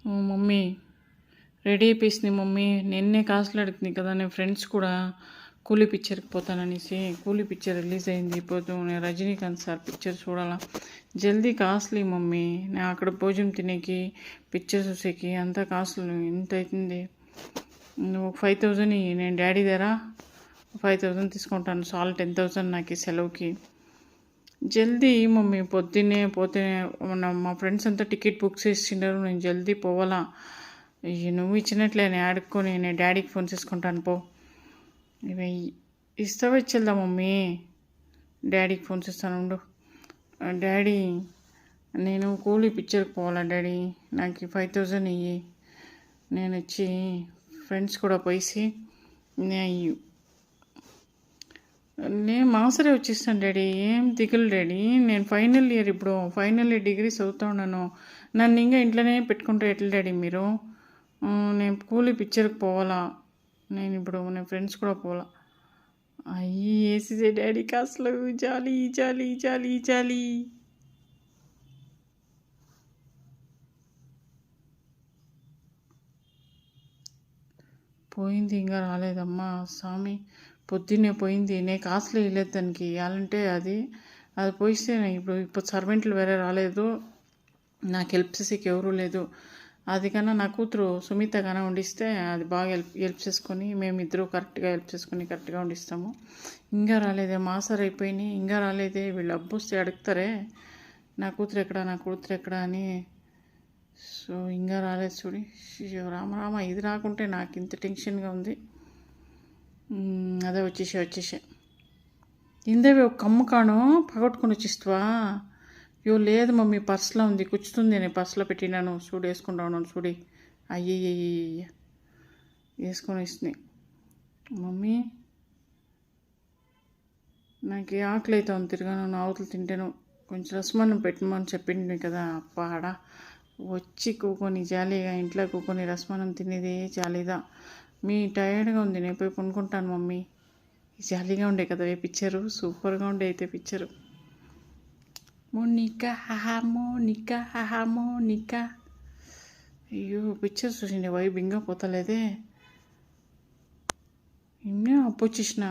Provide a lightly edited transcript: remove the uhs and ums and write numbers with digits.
Mummy ready అయిపోయింది mummy. నిన్నే కాసులాడుతుంది కదా, నేను ఫ్రెండ్స్ కూడా కూలీ పిక్చర్కి పోతాననేసి. కూలీ పిక్చర్ రిలీజ్ అయింది ఇప్పుడు. నేను రజనీకాంత్ సార్ పిక్చర్ చూడాలా. జల్దీ కాస్ట్లీ మమ్మీ. నేను అక్కడ భోజనం తినేకి పిక్చర్ చూసేకి అంతా కాస్ట్లీ ఇంత అవుతుంది. నువ్వు 5,000 నేను డాడీ దగ్గర 5,000 తీసుకుంటాను. చాలు 10,000 నాకు సెలవుకి. జల్దీ మమ్మీ. పొద్దున్నే పోతే మా ఫ్రెండ్స్ అంతా టికెట్ బుక్ చేసిండారు. నేను జల్దీ పోవాలా. నువ్వు ఇచ్చినట్లే నేను ఆడుకొని నేను డాడీకి ఫోన్ చేసుకుంటాను పో. ఇవి ఇస్తావా ఇచ్చేద్దా మమ్మీ? డాడీకి ఫోన్ చేస్తాను ఉండు. డాడీ నేను కూలీ పిక్చర్కి పోవాలా డాడీ, నాకు 5,000 ఇయ్యి. నేను వచ్చి ఫ్రెండ్స్ కూడా పోయి నేను మాసరే వచ్చేస్తాను డాడీ. ఏం దిగులు డాడీ. నేను ఫైనల్ ఇయర్, ఇప్పుడు ఫైనల్ ఇయర్ డిగ్రీ చదువుతా ఉన్నాను. నన్ను ఇంకా ఇంట్లోనే పెట్టుకుంటే ఎట్లా డాడీ మీరు? నేను కూలీ పిక్చర్కి పోవాలా. నేను ఫ్రెండ్స్ కూడా పోవాలా. అయ్యి వేసేసే డాడీకి అసలు జాలి జాలి జాలి జాలి. పోయింది ఇంకా రాలేదమ్మా స్వామి. పొద్దున్నే పోయింది. నేను కాసులు వేయలేదు దానికి. ఇవ్వాలంటే అది పోయిస్తే ఇప్పుడు సర్వెంట్లు వేరే రాలేదు, నాకు హెల్ప్ చేసేకి ఎవరూ లేదు. అది కన్నా నా కూతురు సుమిత కన్నా వండిస్తే అది బాగా హెల్ప్ చేసుకొని మేమిద్దరూ కరెక్ట్గా హెల్ప్ చేసుకొని కరెక్ట్గా వండిస్తాము. ఇంకా రాలేదే, మాసార్ అయిపోయినాయి ఇంకా రాలేదే. వీళ్ళు అబ్బు వస్తే అడుగుతారే నా కూతురు ఎక్కడా అని. సో ఇంకా రాలేదు చూడి. రామ ఇది రాకుంటే నాకు ఇంత టెన్షన్గా ఉంది. అదే వచ్చేసే ఇందేవి ఒక కమ్ము కాను పగొట్టుకొని వచ్చేస్తావా? అయ్యో లేదు మమ్మీ, పర్స్లో ఉంది, కూర్చుతుంది. నేను పర్స్లో పెట్టినాను చూడు, వేసుకుంటా ఉన్నాను చూడి. అయ్యయ్య వేసుకొని వస్తున్నాయి మమ్మీ. నాకు ఆకలి అవుతాను, తిరగాను ఆవుతులు తింటాను. కొంచెం రసమన్నం పెట్టమని చెప్పింది కదా పాడ. వచ్చి కూకొని జాలీగా ఇంట్లో కూకొని రసమన్నం తినేదే జాలీదా. మీ టైర్డ్గా ఉంది, నేను పోయి కొనుక్కుంటాను మమ్మీ. జాలీగా ఉండే కదా పిక్చరు, సూపర్గా ఉండే అయితే పిక్చరు. మోనికా మోనికా. అయ్యో పిక్చర్ చూసిండే వైబ్ ఇంకా పోతలేదే. ఇన్నే అప్పొచ్చేసిన.